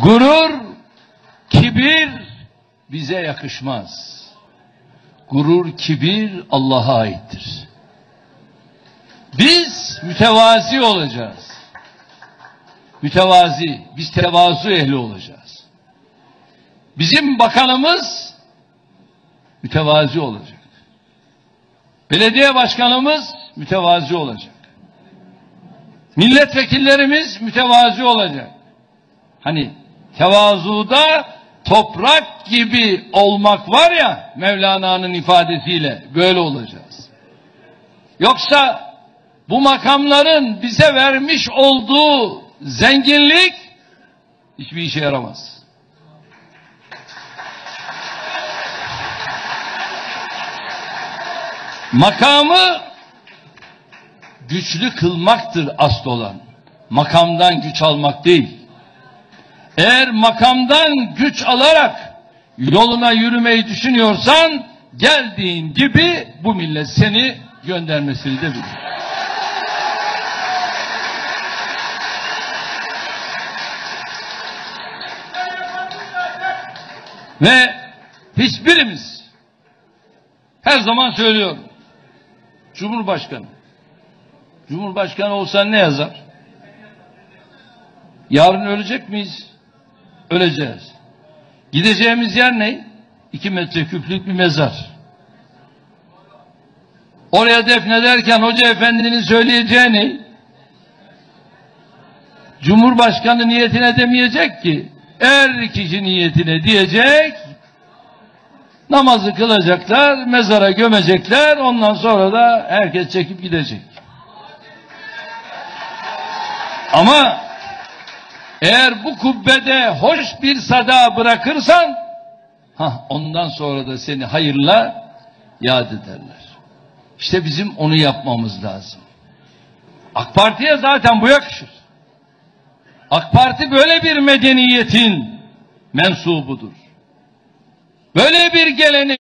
Gurur, kibir bize yakışmaz. Gurur, kibir Allah'a aittir. Biz mütevazi olacağız. Mütevazi, biz tevazu ehli olacağız. Bizim bakanımız mütevazi olacak. Belediye başkanımız mütevazi olacak. Milletvekillerimiz mütevazi olacak. Hani tevazuda toprak gibi olmak var ya, Mevlana'nın ifadesiyle böyle olacağız. Yoksa bu makamların bize vermiş olduğu zenginlik hiçbir işe yaramaz. Makamı güçlü kılmaktır asıl olan. Makamdan güç almak değil. Eğer makamdan güç alarak yoluna yürümeyi düşünüyorsan, geldiğin gibi bu millet seni göndermesini de bilir. Ve hiçbirimiz, her zaman söylüyorum, Cumhurbaşkanı olsan ne yazar? Yarın ölecek miyiz? Öleceğiz. Gideceğimiz yer ne? 2 metreküplük bir mezar. Oraya defnederken Hoca Efendi'nin söyleyeceği ne? Cumhurbaşkanı niyetine demeyecek ki. Her kişi niyetine diyecek. Namazı kılacaklar, mezara gömecekler, ondan sonra da herkes çekip gidecek. Ama eğer bu kubbede hoş bir sada bırakırsan, ondan sonra da seni hayırla yad ederler. İşte bizim onu yapmamız lazım. AK Parti'ye zaten bu yakışır. AK Parti böyle bir medeniyetin mensubudur. Böyle bir gelenek.